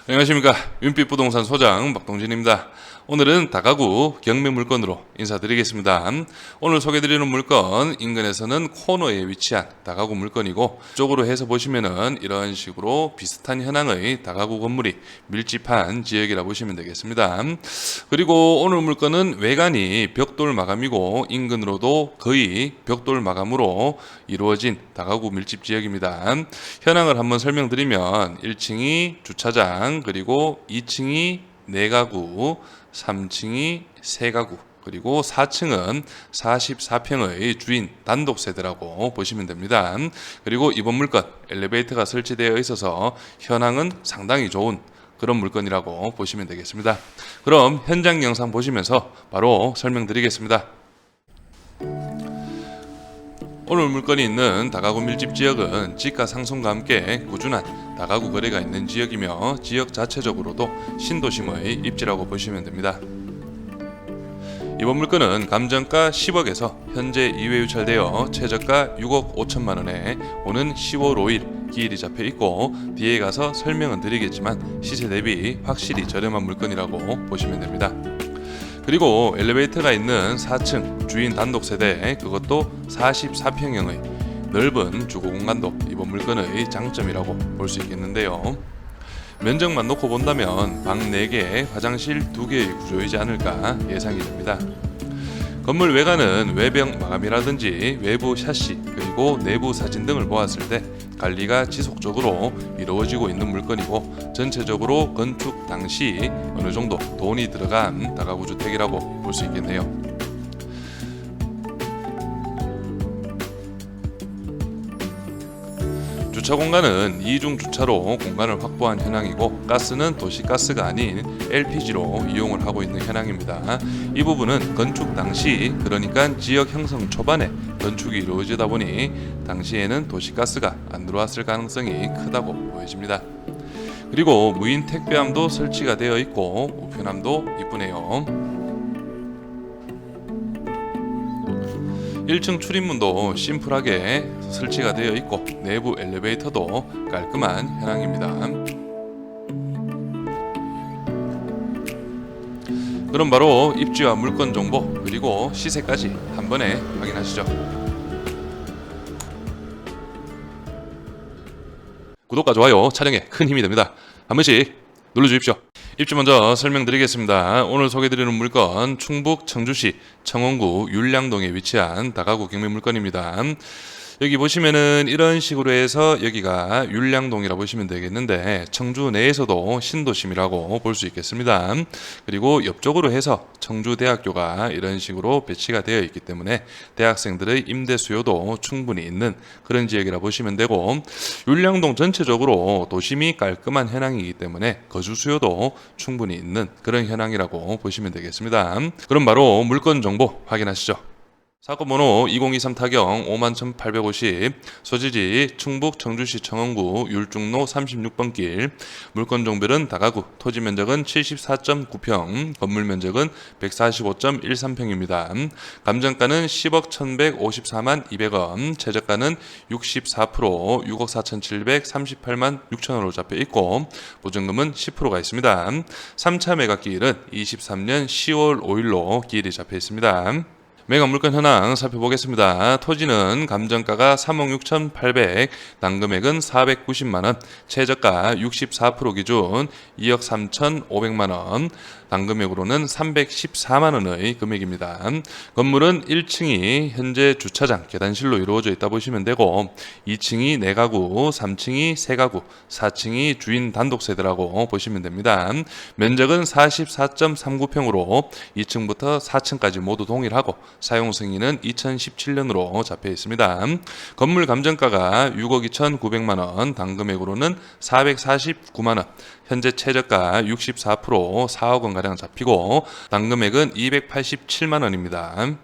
안녕하십니까. 윤빛부동산 소장 박동진입니다. 오늘은 다가구 경매 물건으로 인사드리겠습니다. 오늘 소개드리는 물건 인근에서는 코너에 위치한 다가구 물건이고, 쪽으로 해서 보시면은 이런 식으로 비슷한 현황의 다가구 건물이 밀집한 지역이라 보시면 되겠습니다. 그리고 오늘 물건은 외관이 벽돌 마감이고 인근으로도 거의 벽돌 마감으로 이루어진 다가구 밀집 지역입니다. 현황을 한번 설명드리면 1층이 주차장, 그리고 2층이 4가구, 3층이 3가구, 그리고 4층은 44평의 주인 단독 세대라고 보시면 됩니다. 그리고 이번 물건 엘리베이터가 설치되어 있어서 현황은 상당히 좋은 그런 물건이라고 보시면 되겠습니다. 그럼 현장 영상 보시면서 바로 설명드리겠습니다. 오늘 물건이 있는 다가구 밀집 지역은 지가 상승과 함께 꾸준한 다가구 거래가 있는 지역이며, 지역 자체적으로도 신도심의 입지라고 보시면 됩니다. 이번 물건은 감정가 10억에서 현재 2회 유찰되어 최저가 6억 5천만 원에 오는 10월 5일 기일이 잡혀 있고, 뒤에 가서 설명은 드리겠지만 시세 대비 확실히 저렴한 물건이라고 보시면 됩니다. 그리고 엘리베이터가 있는 4층 주인 단독 세대, 그것도 44평형의 넓은 주거 공간도 이번 물건의 장점이라고 볼 수 있겠는데요. 면적만 놓고 본다면 방 4개, 화장실 2개의 구조이지 않을까 예상이 됩니다. 건물 외관은 외벽 마감이라든지 외부 샤시, 그리고 내부 사진 등을 보았을 때 관리가 지속적으로 이루어지고 있는 물건이고, 전체적으로 건축 당시 어느 정도 돈이 들어간 다가구 주택이라고 볼 수 있겠네요. 주차 공간은 2중 주차로 공간을 확보한 현황이고, 가스는 도시가스가 아닌 LPG로 이용을 하고 있는 현황입니다. 이 부분은 건축 당시, 그러니까 지역 형성 초반에 건축이 이루어지다 보니 당시에는 도시가스가 안 들어왔을 가능성이 크다고 보여집니다. 그리고 무인 택배함도 설치가 되어 있고 우편함도 이쁘네요. 1층 출입문도 심플하게 설치가 되어 있고 내부 엘리베이터도 깔끔한 현황입니다. 그럼 바로 입지와 물건 정보, 그리고 시세까지 한 번에 확인하시죠. 구독과 좋아요 촬영에 큰 힘이 됩니다. 한 번씩 눌러주십시오. 입지 먼저 설명드리겠습니다. 오늘 소개드리는 물건 충북 청주시 청원구 율량동에 위치한 다가구 경매 물건입니다. 여기 보시면은 이런 식으로 해서 여기가 율량동이라고 보시면 되겠는데, 청주 내에서도 신도심이라고 볼 수 있겠습니다. 그리고 옆쪽으로 해서 청주대학교가 이런 식으로 배치가 되어 있기 때문에 대학생들의 임대 수요도 충분히 있는 그런 지역이라 보시면 되고, 율량동 전체적으로 도심이 깔끔한 현황이기 때문에 거주 수요도 충분히 있는 그런 현황이라고 보시면 되겠습니다. 그럼 바로 물건 정보 확인하시죠. 사건 번호 2023 타경 51,850, 소지지 충북 청주시 청원구 율중로 36번 길, 물건 종별은 다가구, 토지 면적은 74.9평, 건물 면적은 145.13평입니다. 감정가는 10억 1,154만 200원, 최저가는 64%, 6억 4,738만 6천원으로 잡혀 있고, 보증금은 10%가 있습니다. 3차 매각기일은 23년 10월 5일로 기일이 잡혀 있습니다. 매각 물건 현황 살펴보겠습니다. 토지는 감정가가 3억 6,800, 단금액은 490만원, 최저가 64% 기준 2억 3,500만원, 단금액으로는 314만원의 금액입니다. 건물은 1층이 현재 주차장, 계단실로 이루어져 있다 보시면 되고, 2층이 4가구, 3층이 3가구, 4층이 주인 단독 세대라고 보시면 됩니다. 면적은 44.39평으로 2층부터 4층까지 모두 동일하고 사용 승인은 2017년으로 잡혀 있습니다. 건물 감정가가 6억 2,900만원, 단금액으로는 449만원, 현재 최저가 64%, 4억 원가량 잡히고 단금액은 287만원입니다.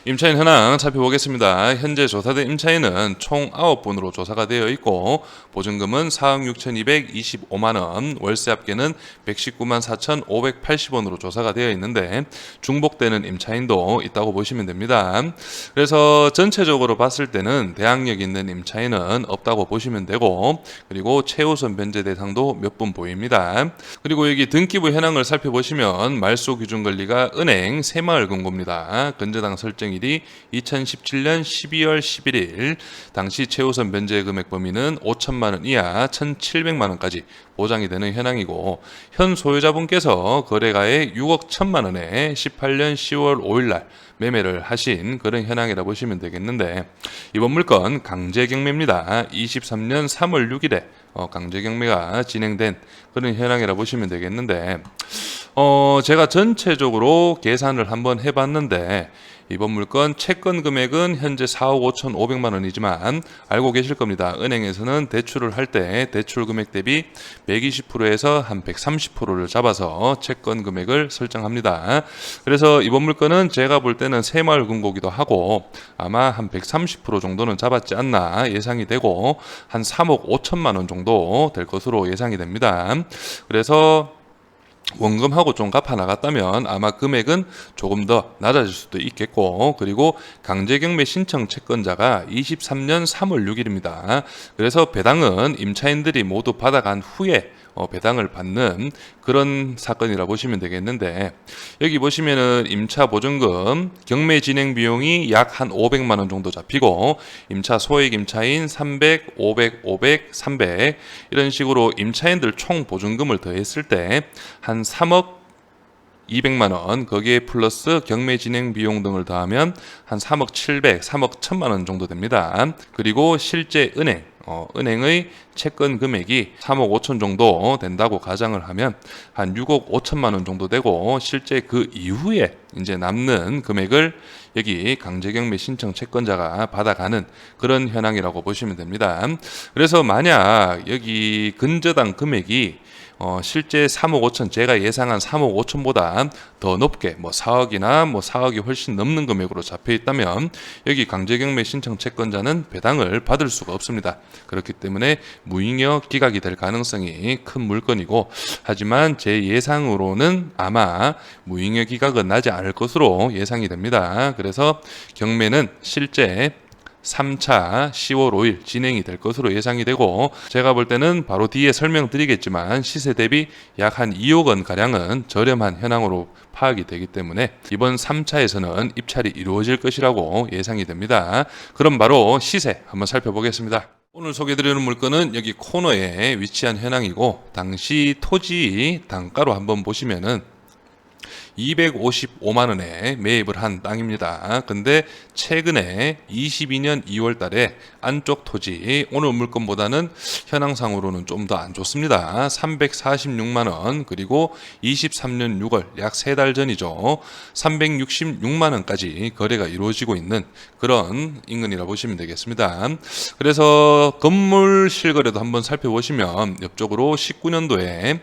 임차인 현황 살펴보겠습니다. 현재 조사된 임차인은 총 9분으로 조사가 되어 있고 보증금은 4억 6,225만원, 월세 합계는 119만 4,580원으로 조사가 되어 있는데 중복되는 임차인도 있다고 보시면 됩니다. 그래서 전체적으로 봤을 때는 대항력 있는 임차인은 없다고 보시면 되고, 그리고 최우선 변제 대상도 몇 분 보입니다. 그리고 여기 등기부 현황을 살펴보시면 말소 기준 권리가 은행 새마을금고입니다. 근저당 설정일이 2017년 12월 11일, 당시 최우선 변제 금액 범위는 5천만 원 이하 1,700만 원까지 보장이 되는 현황이고, 현 소유자분께서 거래가액 6억 1천만 원에 18년 10월 5일 날 매매를 하신 그런 현황이라 보시면 되겠는데, 이번 물건 강제 경매입니다. 23년 3월 6일에 강제 경매가 진행된 그런 현황이라 보시면 되겠는데, 제가 전체적으로 계산을 한번 해봤는데 이번 물건 채권 금액은 현재 4억 5,500만 원이지만 알고 계실 겁니다. 은행에서는 대출을 할 때 대출 금액 대비 120%에서 한 130%를 잡아서 채권 금액을 설정합니다. 그래서 이번 물건은 제가 볼 때는 새마을금고기도 하고 아마 한 130% 정도는 잡았지 않나 예상이 되고, 한 3억 5천만 원 정도 될 것으로 예상이 됩니다. 그래서 원금하고 좀 갚아 나갔다면 아마 금액은 조금 더 낮아질 수도 있겠고, 그리고 강제경매 신청 채권자가 23년 3월 6일입니다. 그래서 배당은 임차인들이 모두 받아간 후에 배당을 받는 그런 사건이라 보시면 되겠는데, 여기 보시면은 임차 보증금 경매 진행 비용이 약 한 500만 원 정도 잡히고, 임차 소액 임차인 300, 500, 500, 300 이런 식으로 임차인들 총 보증금을 더했을 때 한 3억 200만 원, 거기에 플러스 경매 진행 비용 등을 더하면 한 3억 700, 3억 1000만 원 정도 됩니다. 그리고 실제 은행의 채권 금액이 3억 5천 정도 된다고 가정을 하면 한 6억 5천만 원 정도 되고, 실제 그 이후에 이제 남는 금액을 여기 강제경매 신청 채권자가 받아가는 그런 현황이라고 보시면 됩니다. 그래서 만약 여기 근저당 금액이 실제 3억 5천, 제가 예상한 3억 5천보다 더 높게 4억이나 4억이 훨씬 넘는 금액으로 잡혀 있다면 여기 강제경매 신청 채권자는 배당을 받을 수가 없습니다. 그렇기 때문에 무잉여 기각이 될 가능성이 큰 물건이고, 하지만 제 예상으로는 아마 무잉여 기각은 나지 않을 것으로 예상이 됩니다. 그래서 경매는 실제 3차 10월 5일 진행이 될 것으로 예상이 되고, 제가 볼 때는 바로 뒤에 설명드리겠지만 시세 대비 약 한 2억 원 가량은 저렴한 현황으로 파악이 되기 때문에 이번 3차에서는 입찰이 이루어질 것이라고 예상이 됩니다. 그럼 바로 시세 한번 살펴보겠습니다. 오늘 소개드리는 물건은 여기 코너에 위치한 현황이고, 당시 토지 단가로 한번 보시면은 255만 원에 매입을 한 땅입니다. 근데 최근에 22년 2월 달에 안쪽 토지 오늘 물건보다는 현황상으로는 좀 더 안 좋습니다. 346만 원, 그리고 23년 6월 약 3달 전이죠. 366만 원까지 거래가 이루어지고 있는 그런 인근이라 보시면 되겠습니다. 그래서 건물 실거래도 한번 살펴보시면 옆쪽으로 19년도에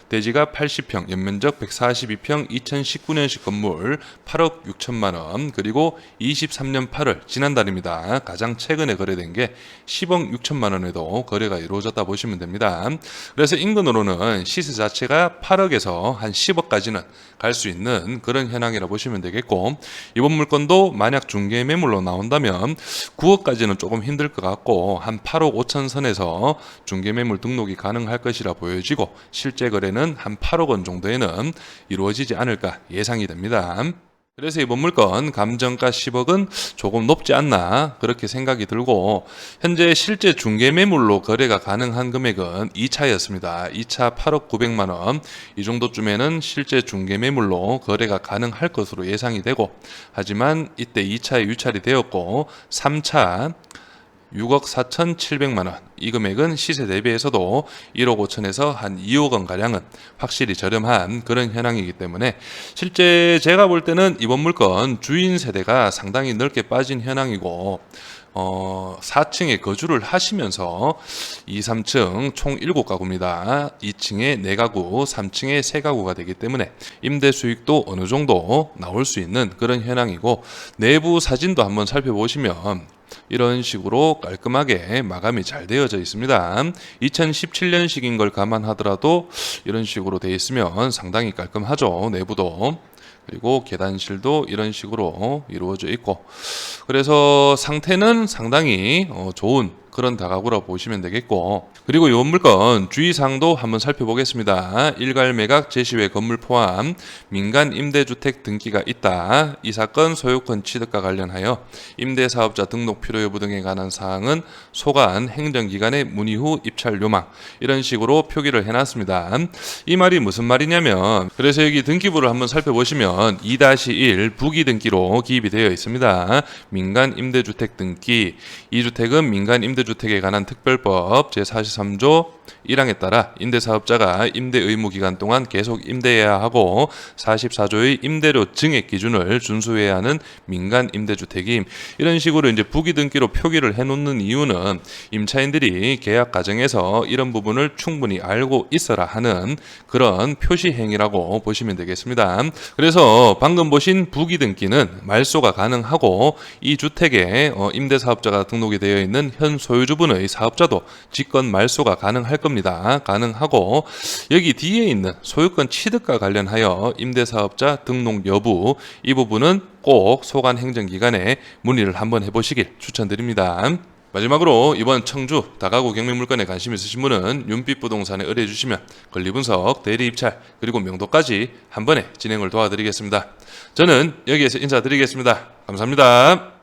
대지가 80평, 연면적 142평, 2019년식 건물 8억 6천만 원, 그리고 23년 8월 지난달입니다. 가장 최근에 거래된 게 10억 6천만 원에도 거래가 이루어졌다 보시면 됩니다. 그래서 인근으로는 시세 자체가 8억에서 한 10억까지는 갈 수 있는 그런 현황이라 보시면 되겠고, 이번 물건도 만약 중개 매물로 나온다면 9억까지는 조금 힘들 것 같고 한 8억 5천 선에서 중개 매물 등록이 가능할 것이라 보여지고, 실제 거래는 한 8억 원 정도에는 이루어지지 않을까 예상이 됩니다. 그래서 이번 물건 감정가 10억은 조금 높지 않나 그렇게 생각이 들고, 현재 실제 중개 매물로 거래가 가능한 금액은 2차였습니다. 2차 8억 900만 원, 이 정도쯤에는 실제 중개 매물로 거래가 가능할 것으로 예상이 되고, 하지만 이때 2차에 유찰이 되었고 3차 6억 4,700만 원, 이 금액은 시세 대비해서도 1억 5천에서 한 2억 원 가량은 확실히 저렴한 그런 현황이기 때문에 실제 제가 볼 때는 이번 물건 주인 세대가 상당히 넓게 빠진 현황이고, 4층에 거주를 하시면서 2, 3층 총 7가구입니다. 2층에 4가구, 3층에 3가구가 되기 때문에 임대 수익도 어느 정도 나올 수 있는 그런 현황이고, 내부 사진도 한번 살펴보시면 이런 식으로 깔끔하게 마감이 잘 되어져 있습니다. 2017년식인 걸 감안하더라도 이런 식으로 되어 있으면 상당히 깔끔하죠. 내부도. 그리고 계단실도 이런 식으로 이루어져 있고, 그래서 상태는 상당히 좋은 그런 다가구라고 보시면 되겠고, 그리고 이 물건 주의사항도 한번 살펴보겠습니다. 일괄 매각 제시외 건물 포함 민간 임대주택 등기가 있다. 이 사건 소유권 취득과 관련하여 임대사업자 등록 필요 여부 등에 관한 사항은 소관 행정기관의 문의 후 입찰 요망, 이런 식으로 표기를 해놨습니다. 이 말이 무슨 말이냐면, 그래서 여기 등기부를 한번 살펴보시면 2-1 부기 등기로 기입이 되어 있습니다. 민간 임대주택 등기, 이 주택은 민간 임대주택에 관한 특별법 제43조 1항에 따라 임대사업자가 임대 의무 기간 동안 계속 임대해야 하고 44조의 임대료 증액 기준을 준수해야 하는 민간 임대주택임, 이런 식으로 이제 부기 등기로 표기를 해놓는 이유는 임차인들이 계약 과정에서 이런 부분을 충분히 알고 있어라 하는 그런 표시 행위라고 보시면 되겠습니다. 그래서 방금 보신 부기 등기는 말소가 가능하고, 이 주택에 임대사업자가 등록이 되어 있는 현 소유주분의 사업자도 직권 말소가 가능할 겁니다. 가능하고, 여기 뒤에 있는 소유권 취득과 관련하여 임대사업자 등록 여부, 이 부분은 꼭 소관 행정기관에 문의를 한번 해보시길 추천드립니다. 마지막으로 이번 청주 다가구 경매 물건에 관심 있으신 분은 윤빛부동산에 의뢰해 주시면 권리분석, 대리입찰, 그리고 명도까지 한 번에 진행을 도와드리겠습니다. 저는 여기에서 인사드리겠습니다. 감사합니다.